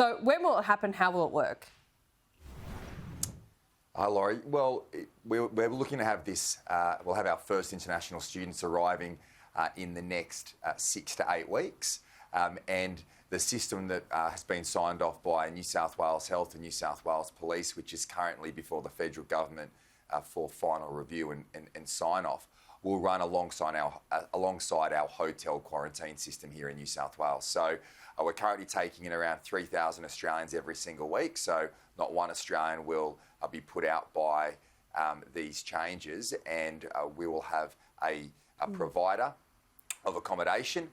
So when will it happen? How will it work? Hi, Laurie. Well, we're looking to have this, we'll have our first international students arriving in the next 6 to 8 weeks. And the system that has been signed off by New South Wales Health and New South Wales Police, which is currently before the federal government for final review and sign-off, will run alongside our hotel quarantine system here in New South Wales. So we're currently taking in around 3,000 Australians every single week. So not one Australian will be put out by these changes, and we will have a provider of accommodation,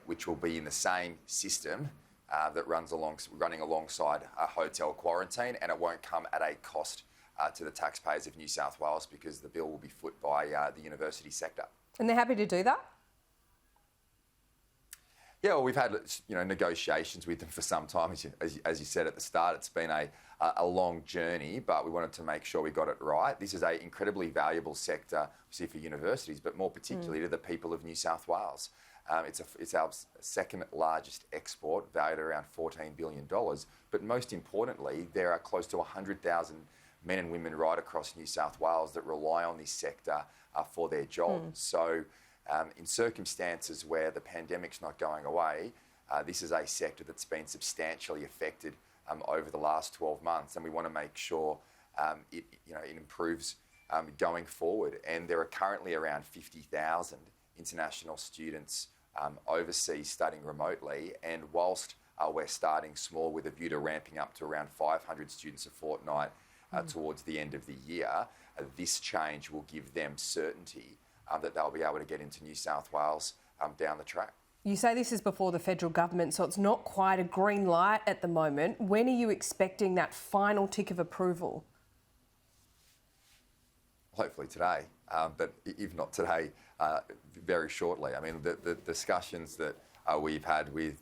which will be in the same system that running alongside a hotel quarantine, and it won't come at a cost to the taxpayers of New South Wales because the bill will be foot by the university sector. And they're happy to do that? Yeah, well, we've had negotiations with them for some time. As you said at the start, it's been a long journey, but we wanted to make sure we got it right. This is an incredibly valuable sector, obviously for universities, but more particularly to the people of New South Wales. It's our second largest export, valued at around $14 billion. But most importantly, there are close to 100,000 men and women right across New South Wales that rely on this sector for their jobs. So in circumstances where the pandemic's not going away, this is a sector that's been substantially affected over the last 12 months, and we want to make sure it improves going forward. And there are currently around 50,000 international students overseas studying remotely, and whilst we're starting small with a view to ramping up to around 500 students a fortnight towards the end of the year, this change will give them certainty that they'll be able to get into New South Wales down the track. You say this is before the federal government, so it's not quite a green light at the moment. When are you expecting that final tick of approval? Hopefully today, but if not today, very shortly. I mean, the discussions that we've had with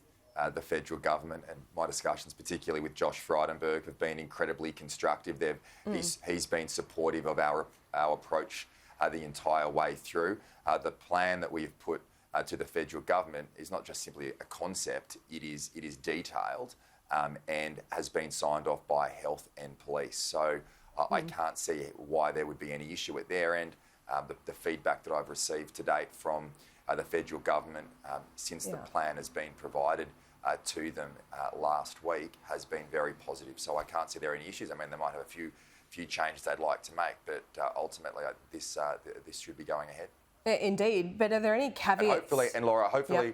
the federal government, and my discussions particularly with Josh Frydenberg, have been incredibly constructive. He's been supportive of our approach the entire way through. The plan that we've put to the federal government is not just simply a concept, it is detailed and has been signed off by health and police. So I can't see why there would be any issue at their end. The feedback that I've received to date from the federal government since the plan has been provided to them last week has been very positive. So I can't see there are any issues. I mean, they might have a few changes they'd like to make, but ultimately this should be going ahead. Indeed, but are there any caveats? And Laura, hopefully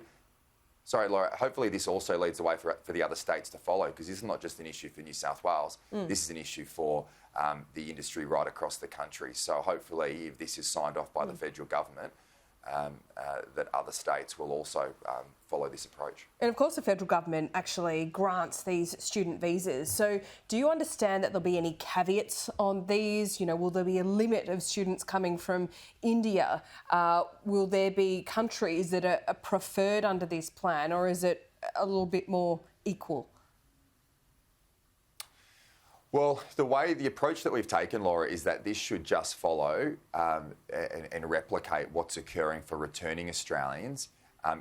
this also leads the way for the other states to follow, because this is not just an issue for New South Wales, this is an issue for the industry right across the country. So hopefully if this is signed off by the federal government, that other states will also follow this approach. And of course the federal government actually grants these student visas. So do you understand that there'll be any caveats on these? Will there be a limit of students coming from India? Will there be countries that are preferred under this plan, or is it a little bit more equal? Well, the approach that we've taken, Laura, is that this should just follow and replicate what's occurring for returning Australians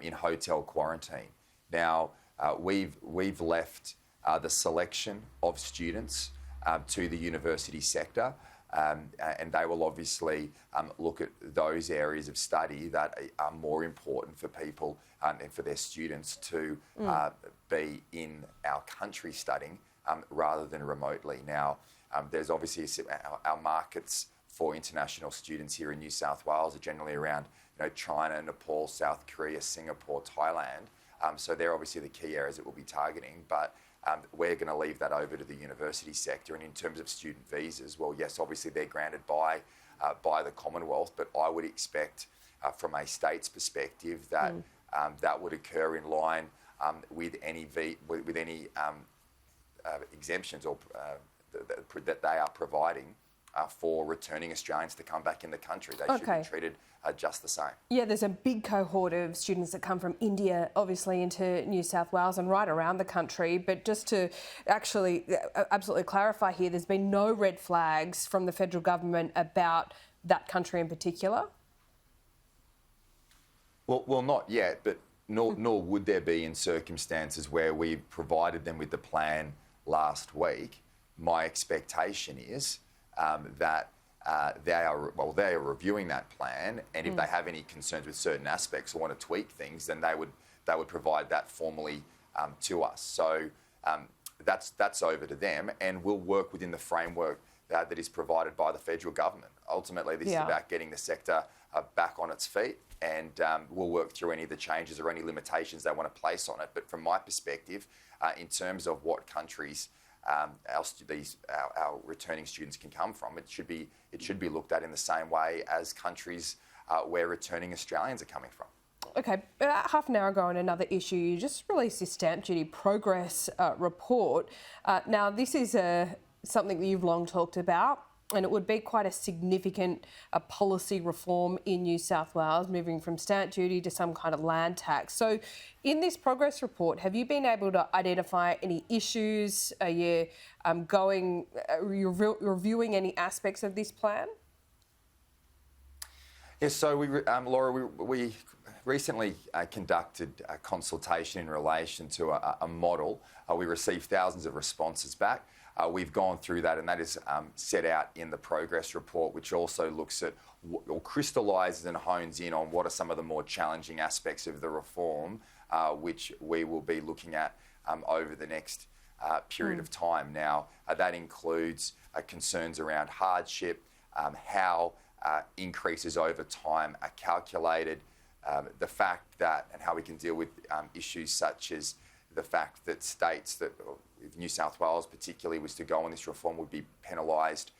in hotel quarantine. Now, we've left the selection of students to the university sector, and they will obviously look at those areas of study that are more important for people and for their students to be in our country studying rather than remotely. Now, there's obviously our markets for international students here in New South Wales are generally around China, Nepal, South Korea, Singapore, Thailand. So they're obviously the key areas that we'll be targeting, but we're going to leave that over to the university sector. And in terms of student visas, well, yes, obviously they're granted by the Commonwealth, but I would expect from a state's perspective that that would occur in line with any exemptions or that they are providing for returning Australians to come back in the country. They should be treated just the same. Yeah, there's a big cohort of students that come from India, obviously, into New South Wales and right around the country. But just to actually absolutely clarify here, there's been no red flags from the federal government about that country in particular? Well, not yet, but nor would there be in circumstances where we provided them with the plan last week. My expectation is that they are reviewing that plan, and if they have any concerns with certain aspects or want to tweak things, then they would provide that formally to us. So that's over to them, and we'll work within the framework that is provided by the federal government. Ultimately, this is about getting the sector back on its feet, and we'll work through any of the changes or any limitations they want to place on it. But from my perspective, in terms of what countries our returning students can come from, it should be looked at in the same way as countries where returning Australians are coming from. Okay, about half an hour ago on another issue, you just released this stamp duty progress report. Now, this is something that you've long talked about, and it would be quite a significant policy reform in New South Wales, moving from stamp duty to some kind of land tax. So in this progress report, have you been able to identify any issues? Are you reviewing any aspects of this plan? Yes, so Laura, we recently conducted a consultation in relation to a model. We received thousands of responses back. We've gone through that, and that is set out in the progress report, which also looks at or crystallises and hones in on what are some of the more challenging aspects of the reform, which we will be looking at over the next period of time. Now, that includes concerns around hardship, how increases over time are calculated, the fact that, and how we can deal with issues such as the fact that states that, if New South Wales particularly was to go on this reform, would be penalised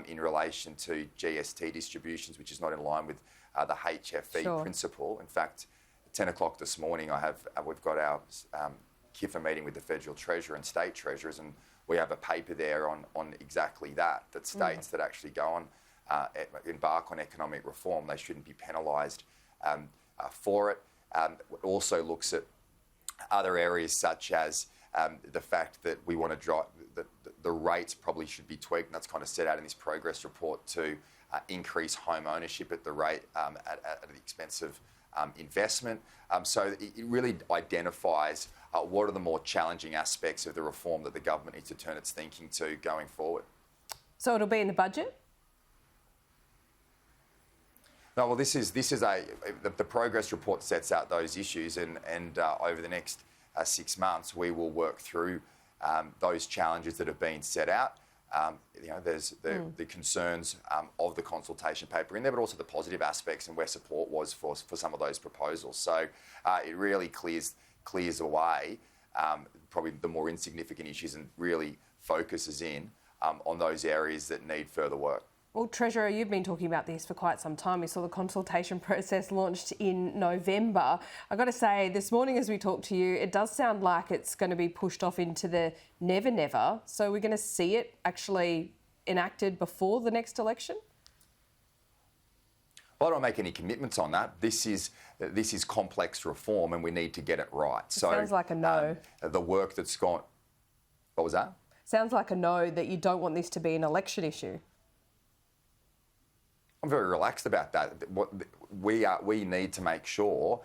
in relation to GST distributions, which is not in line with the HFE principle. In fact, at 10 o'clock this morning, we've got our KIFA meeting with the Federal Treasurer and State Treasurers, and we have a paper there on exactly that states that actually go on, embark on economic reform, they shouldn't be penalised for it. It also looks at other areas such as the fact that we want to drop the rates probably should be tweaked, and that's kind of set out in this progress report to increase home ownership at the rate at the expense of investment. So it really identifies what are the more challenging aspects of the reform that the government needs to turn its thinking to going forward. So it'll be in the budget? No, well, the progress report sets out those issues, and over the next 6 months, we will work through those challenges that have been set out. There's the concerns of the consultation paper in there, but also the positive aspects and where support was for some of those proposals. So it really clears away probably the more insignificant issues and really focuses in on those areas that need further work. Well, Treasurer, you've been talking about this for quite some time. We saw the consultation process launched in November. I've got to say, this morning as we talk to you, it does sound like it's going to be pushed off into the never. So we're going to see it actually enacted before the next election? Well, I don't make any commitments on that. This is complex reform, and we need to get it right. It sounds like a no. The work that's gone... What was that? Sounds like a no, that you don't want this to be an election issue. I'm very relaxed about that. We need to make sure,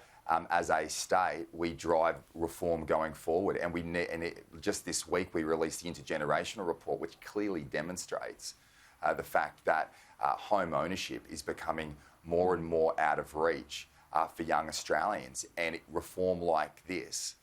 as a state, we drive reform going forward. And just this week, we released the intergenerational report, which clearly demonstrates the fact that home ownership is becoming more and more out of reach for young Australians. And reform like this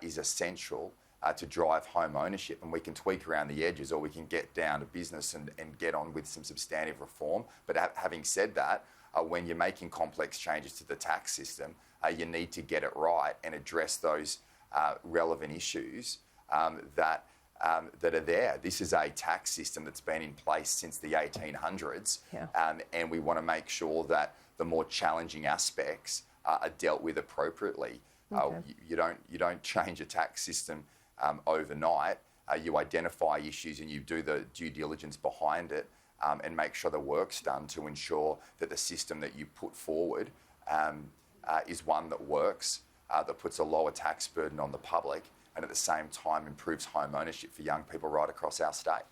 is essential to drive home ownership, and we can tweak around the edges, or we can get down to business and get on with some substantive reform. But having said that, when you're making complex changes to the tax system, you need to get it right and address those relevant issues that are there. This is a tax system that's been in place since the 1800s, and we want to make sure that the more challenging aspects are dealt with appropriately. Okay. You don't change a tax system overnight. You identify issues and you do the due diligence behind it, and make sure the work's done to ensure that the system that you put forward is one that works, that puts a lower tax burden on the public, and at the same time improves home ownership for young people right across our state.